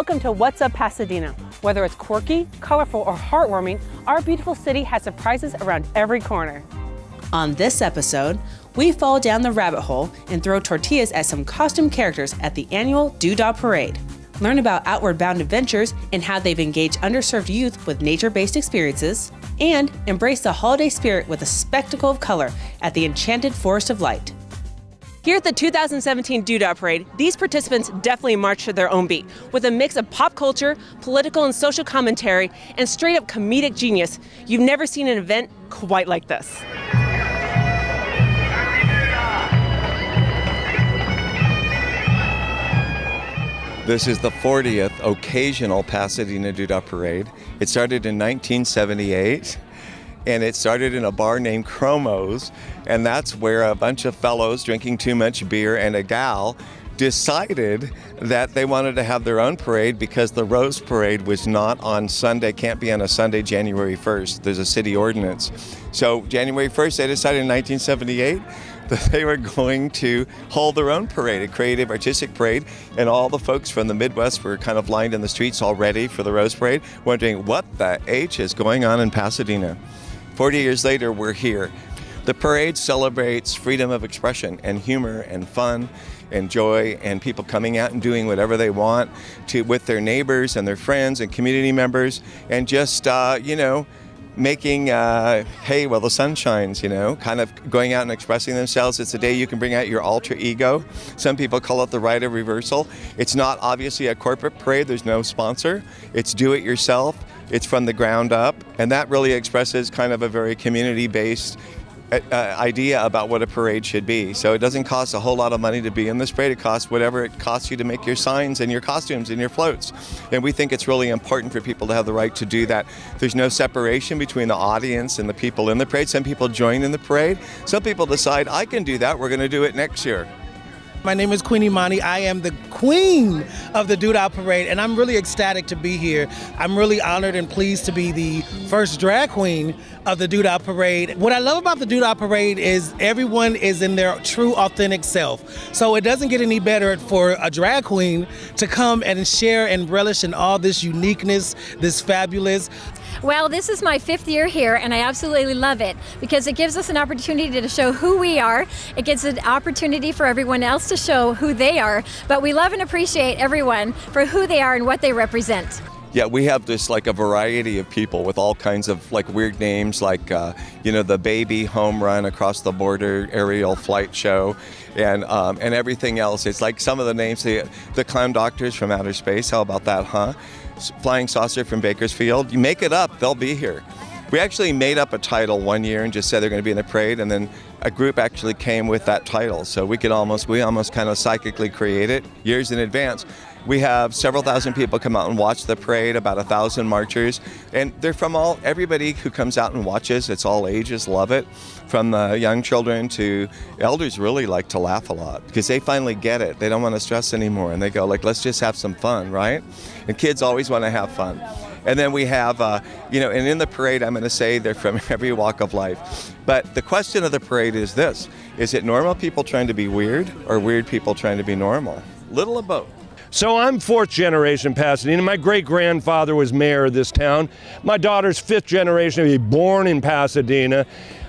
Welcome to What's Up Pasadena. Whether it's quirky, colorful, or heartwarming, our beautiful city has surprises around every corner. On this episode, we fall down the rabbit hole and throw tortillas at some costume characters at the annual Doodah Parade. Learn about Outward Bound Adventures and how they've engaged underserved youth with nature-based experiences, and embrace the holiday spirit with a spectacle of color at the Enchanted Forest of Light. Here at the 2017 Doodah Parade, these participants definitely march to their own beat, with a mix of pop culture, political and social commentary, and straight-up comedic genius. You've never seen an event quite like this. This is the 40th occasional Pasadena Doodah Parade. It started in 1978, and it started in a bar named Chromo's, and that's where a bunch of fellows drinking too much beer and a gal decided that they wanted to have their own parade because the Rose Parade was not on Sunday, can't be on a Sunday, January 1st. There's a city ordinance. So January 1st, they decided in 1978 that they were going to hold their own parade, a creative, artistic parade, and all the folks from the Midwest were kind of lined in the streets all ready for the Rose Parade, wondering what the H is going on in Pasadena. 40 years later, we're here. The parade celebrates freedom of expression and humor and fun and joy and people coming out and doing whatever they want with their neighbors and their friends and community members, and just, making hay while the sun shines, kind of going out and expressing themselves. It's a day you can bring out your alter ego. Some people call it the rite of reversal. It's not obviously a corporate parade. There's no sponsor. It's do it yourself. It's from the ground up. And that really expresses kind of a very community-based idea about what a parade should be. So it doesn't cost a whole lot of money to be in this parade. It costs whatever it costs you to make your signs and your costumes and your floats. And we think it's really important for people to have the right to do that. There's no separation between the audience and the people in the parade. Some people join in the parade. Some people decide, I can do that. We're going to do it next year. My name is Queen Imani. I am the queen of the Doodah Parade, and I'm really ecstatic to be here. I'm really honored and pleased to be the first drag queen of the Doodah Parade. What I love about the Doodah Parade is everyone is in their true, authentic self. So it doesn't get any better for a drag queen to come and share and relish in all this uniqueness, this fabulous. Well, this is my 5th year here, and I absolutely love it because it gives us an opportunity to show who we are. It gives an opportunity for everyone else to show who they are, but we love and appreciate everyone for who they are and what they represent. Yeah, we have this like a variety of people with all kinds of like weird names, like the baby home run across the border aerial flight show, and everything else. It's like some of the names, the clown doctors from outer space. How about that, huh? Flying saucer from Bakersfield. You make it up, they'll be here. We actually made up a title one year and just said they're going to be in the parade, and then a group actually came with that title. So we almost kind of psychically create it years in advance. We have several thousand people come out and watch the parade, about 1,000 marchers, and they're from everybody who comes out and watches. It's all ages, love it, from the young children to elders. Really like to laugh a lot because they finally get it. They don't want to stress anymore, and they go like, let's just have some fun, right? And kids always want to have fun. And then we have, and in the parade, I'm going to say they're from every walk of life. But the question of the parade is this: is it normal people trying to be weird, or weird people trying to be normal? Little of both. So I'm 4th generation Pasadena. My great-grandfather was mayor of this town. My daughter's 5th generation to be born in Pasadena.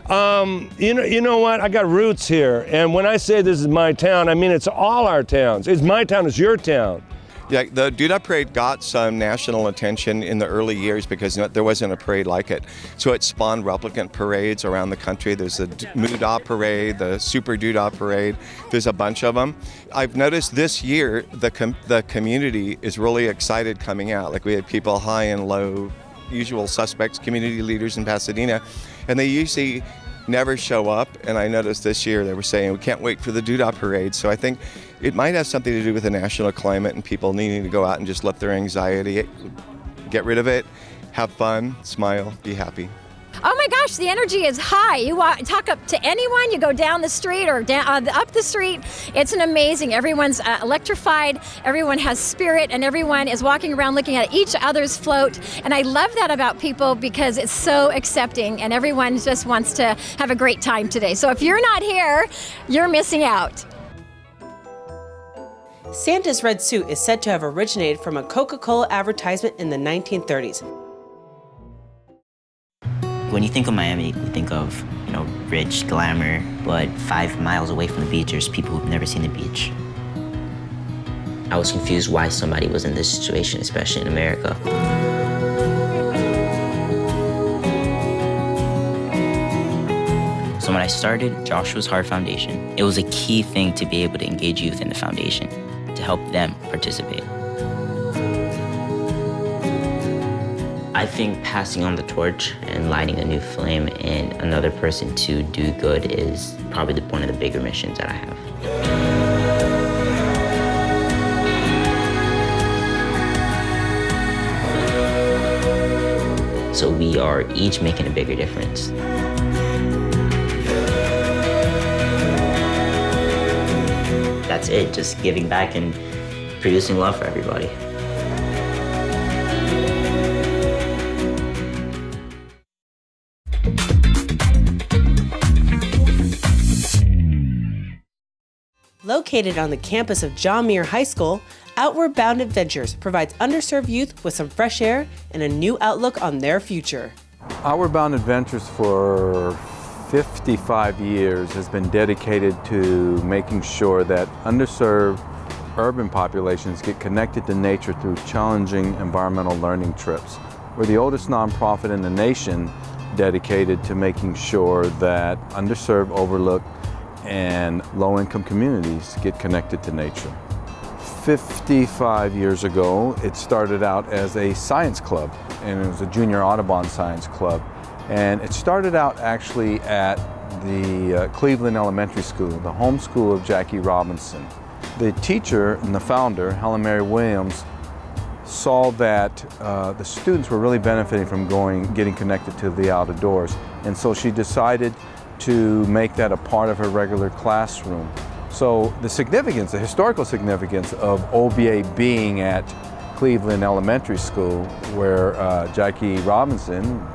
You know what? I got roots here. And when I say this is my town, I mean it's all our towns. It's my town, it's your town. Yeah, the Doodah Parade got some national attention in the early years because there wasn't a parade like it. So it spawned replicant parades around the country. There's the Moodah Parade, the Super Doodah Parade. There's a bunch of them. I've noticed this year the community is really excited coming out. Like we had people high and low, usual suspects, community leaders in Pasadena, and they usually never show up. And I noticed this year they were saying, we can't wait for the Doodah Parade. So I think it might have something to do with the national climate and people needing to go out and just let their anxiety, get rid of it, have fun, smile, be happy. Oh my gosh, the energy is high. You talk up to anyone, you go down the street or up the street, it's an amazing. Everyone's electrified, everyone has spirit, and everyone is walking around looking at each other's float. And I love that about people because it's so accepting and everyone just wants to have a great time today. So if you're not here, you're missing out. Santa's red suit is said to have originated from a Coca-Cola advertisement in the 1930s. When you think of Miami, you think of, rich, glamour, but 5 miles away from the beach, there's people who've never seen the beach. I was confused why somebody was in this situation, especially in America. So when I started Joshua's Heart Foundation, it was a key thing to be able to engage youth in the foundation, to help them participate. I think passing on the torch and lighting a new flame in another person to do good is probably one of the bigger missions that I have. So we are each making a bigger difference. That's it, just giving back and producing love for everybody. Located on the campus of John Muir High School, Outward Bound Adventures provides underserved youth with some fresh air and a new outlook on their future. Outward Bound Adventures for 55 years has been dedicated to making sure that underserved urban populations get connected to nature through challenging environmental learning trips. We're the oldest nonprofit in the nation dedicated to making sure that underserved, overlooked, and low-income communities get connected to nature. 55 years ago, it started out as a science club, and it was a junior Audubon science club. And it started out actually at the Cleveland Elementary School, the home school of Jackie Robinson. The teacher and the founder, Helen Mary Williams, saw that the students were really benefiting from getting connected to the outdoors. And so she decided to make that a part of her regular classroom. So the historical significance of OBA being at Cleveland Elementary School, where Jackie Robinson,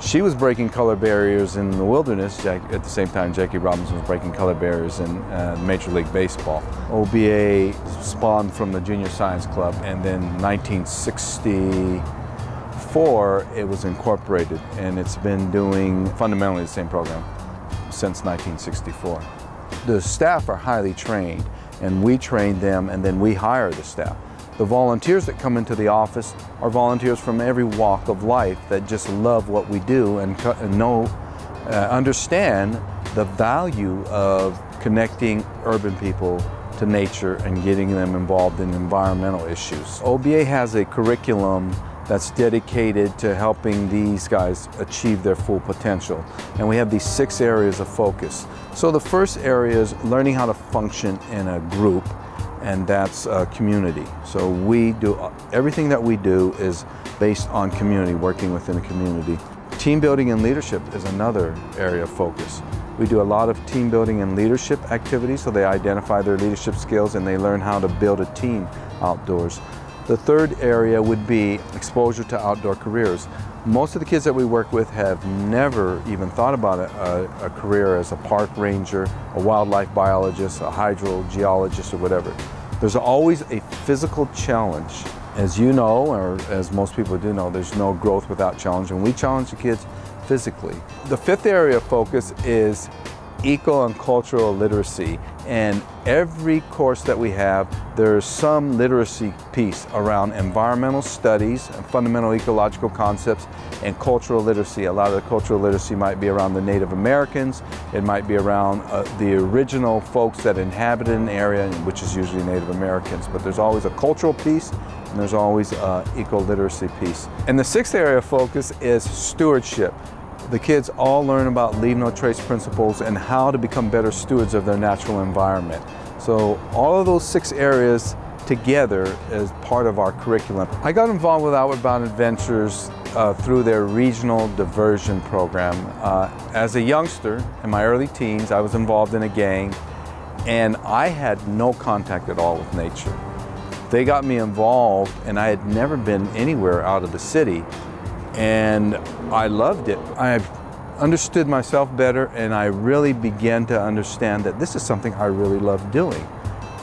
she was breaking color barriers in the wilderness. At the same time, Jackie Robinson was breaking color barriers in Major League Baseball. OBA spawned from the Junior Science Club, and then 1964, it was incorporated, and it's been doing fundamentally the same program since 1964. The staff are highly trained, and we train them, and then we hire the staff. The volunteers that come into the office are volunteers from every walk of life that just love what we do and understand the value of connecting urban people to nature and getting them involved in environmental issues. OBA has a curriculum that's dedicated to helping these guys achieve their full potential. And we have these 6 areas of focus. So the first area is learning how to function in a group, and that's community. So we do, everything that we do is based on community, working within a community. Team building and leadership is another area of focus. We do a lot of team building and leadership activities, so they identify their leadership skills and they learn how to build a team outdoors. The third area would be exposure to outdoor careers. Most of the kids that we work with have never even thought about a career as a park ranger, a wildlife biologist, a hydrogeologist, or whatever. There's always a physical challenge. As you know, or as most people do know, there's no growth without challenge, and we challenge the kids physically. The 5th area of focus is eco and cultural literacy. And every course that we have, there's some literacy piece around environmental studies and fundamental ecological concepts and cultural literacy. A lot of the cultural literacy might be around the Native Americans. It might be around the original folks that inhabited an area, which is usually Native Americans. But there's always a cultural piece, and there's always an eco-literacy piece. And the 6th area of focus is stewardship. The kids all learn about leave no trace principles and how to become better stewards of their natural environment. So all of those 6 areas together as part of our curriculum. I got involved with Outward Bound Adventures through their regional diversion program. As a youngster, in my early teens, I was involved in a gang, and I had no contact at all with nature. They got me involved, and I had never been anywhere out of the city. And I loved it. I understood myself better, and I really began to understand that this is something I really love doing.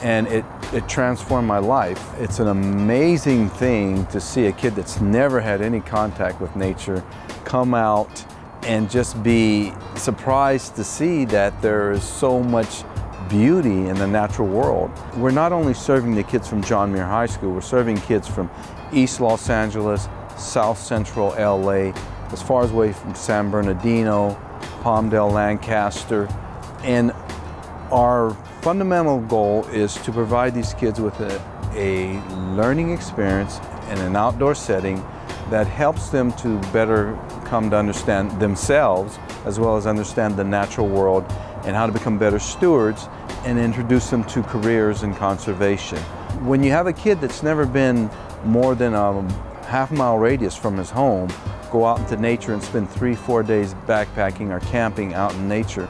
And it it transformed my life. It's an amazing thing to see a kid that's never had any contact with nature come out and just be surprised to see that there is so much beauty in the natural world. We're not only serving the kids from John Muir High School, we're serving kids from East Los Angeles, South Central LA, as far away from San Bernardino, Palmdale, Lancaster, and our fundamental goal is to provide these kids with a learning experience in an outdoor setting that helps them to better come to understand themselves as well as understand the natural world and how to become better stewards and introduce them to careers in conservation. When you have a kid that's never been more than a half-mile radius from his home, go out into nature and spend 3-4 days backpacking or camping out in nature,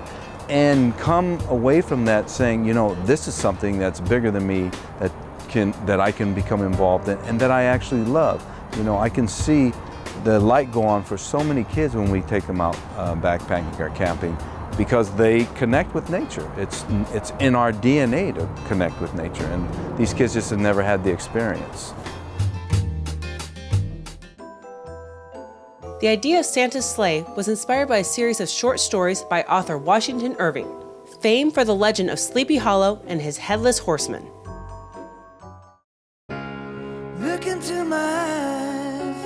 and come away from that saying, you know, this is something that's bigger than me that I can become involved in and that I actually love. You know, I can see the light go on for so many kids when we take them out backpacking or camping because they connect with nature. It's in our DNA to connect with nature, and these kids just have never had the experience. The idea of Santa's sleigh was inspired by a series of short stories by author Washington Irving, famed for the legend of Sleepy Hollow and his headless horseman. Look into my eyes,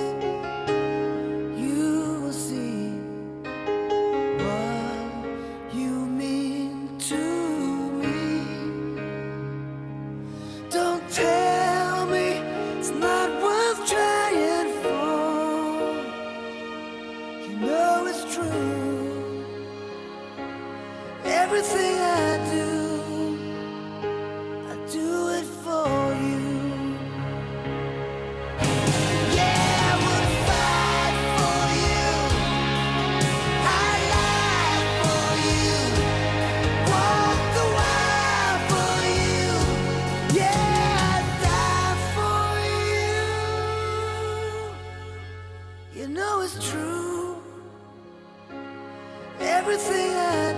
you will see what you mean to me. Don't tell me it's not worth trying for. You know it's true. Everything I do it for you. Everything I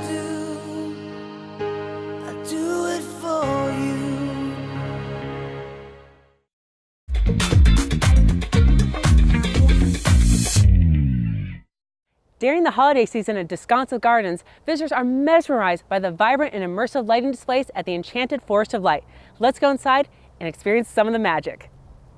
do it for you. During the holiday season at Descanso Gardens, visitors are mesmerized by the vibrant and immersive lighting displays at the Enchanted Forest of Light. Let's go inside and experience some of the magic.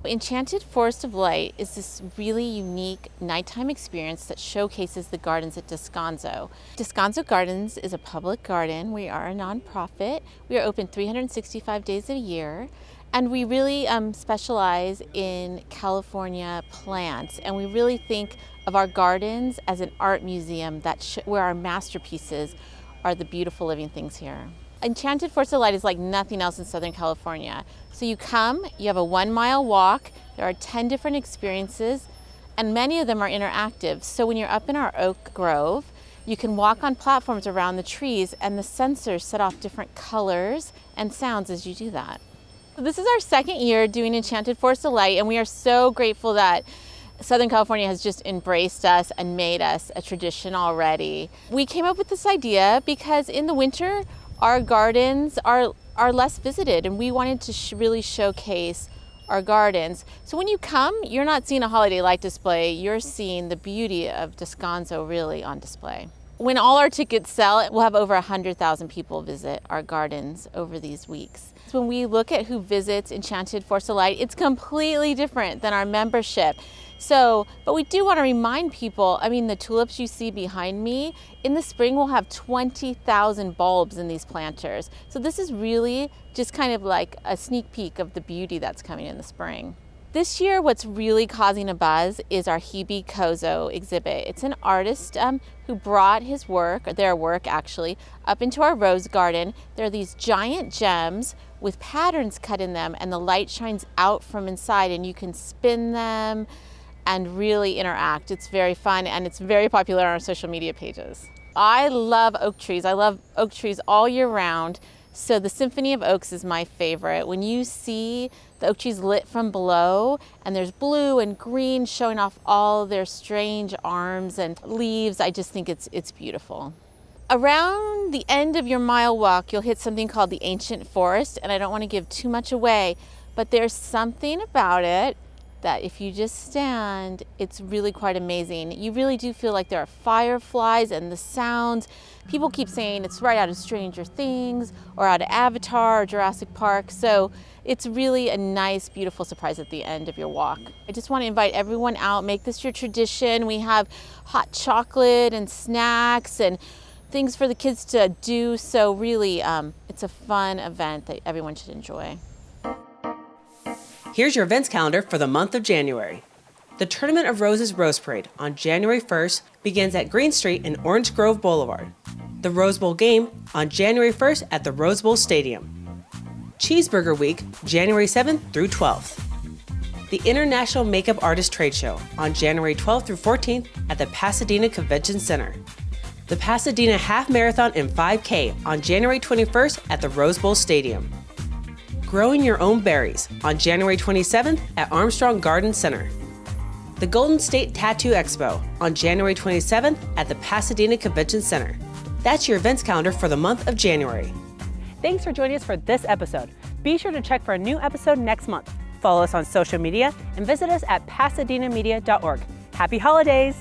Enchanted Forest of Light is this really unique nighttime experience that showcases the gardens at Descanso. Descanso Gardens is a public garden. We are a nonprofit. We are open 365 days a year, and we really specialize in California plants, and we really think of our gardens as an art museum where our masterpieces are the beautiful living things here. Enchanted Forest of Light is like nothing else in Southern California. So you come, you have a 1-mile walk, there are 10 different experiences, and many of them are interactive. So when you're up in our oak grove, you can walk on platforms around the trees, and the sensors set off different colors and sounds as you do that. So this is our second year doing Enchanted Forest of Light, and we are so grateful that Southern California has just embraced us and made us a tradition already. We came up with this idea because in the winter, our gardens are less visited, and we wanted to really showcase our gardens. So when you come, you're not seeing a holiday light display, you're seeing the beauty of Descanso really on display. When all our tickets sell, we'll have over 100,000 people visit our gardens over these weeks. When we look at who visits Enchanted Forest of Light, it's completely different than our membership. But we do want to remind people, the tulips you see behind me, in the spring we'll have 20,000 bulbs in these planters. So this is really just kind of like a sneak peek of the beauty that's coming in the spring. This year, what's really causing a buzz is our Hebe Kozo exhibit. It's an artist who brought their work actually, up into our rose garden. There are these giant gems with patterns cut in them, and the light shines out from inside, and you can spin them and really interact. It's very fun, and it's very popular on our social media pages. I love oak trees. I love oak trees all year round. So the Symphony of Oaks is my favorite. When you see the oak trees lit from below, and there's blue and green showing off all their strange arms and leaves, I just think it's beautiful. Around the end of your mile walk, you'll hit something called the Ancient Forest, and I don't want to give too much away, but there's something about it that if you just stand, it's really quite amazing. You really do feel like there are fireflies and the sounds. People keep saying it's right out of Stranger Things or out of Avatar or Jurassic Park, so it's really a nice, beautiful surprise at the end of your walk. I just want to invite everyone out, make this your tradition. We have hot chocolate and snacks and things for the kids to do, so really it's a fun event that everyone should enjoy. Here's your events calendar for the month of January. The Tournament of Roses Rose Parade on January 1st begins at Green Street and Orange Grove Boulevard. The Rose Bowl game on January 1st at the Rose Bowl Stadium. Cheeseburger Week, January 7th through 12th. The International Makeup Artist Trade Show on January 12th through 14th at the Pasadena Convention Center. The Pasadena Half Marathon and 5K on January 21st at the Rose Bowl Stadium. Growing Your Own Berries on January 27th at Armstrong Garden Center. The Golden State Tattoo Expo on January 27th at the Pasadena Convention Center. That's your events calendar for the month of January. Thanks for joining us for this episode. Be sure to check for a new episode next month. Follow us on social media and visit us at pasadenamedia.org. Happy holidays!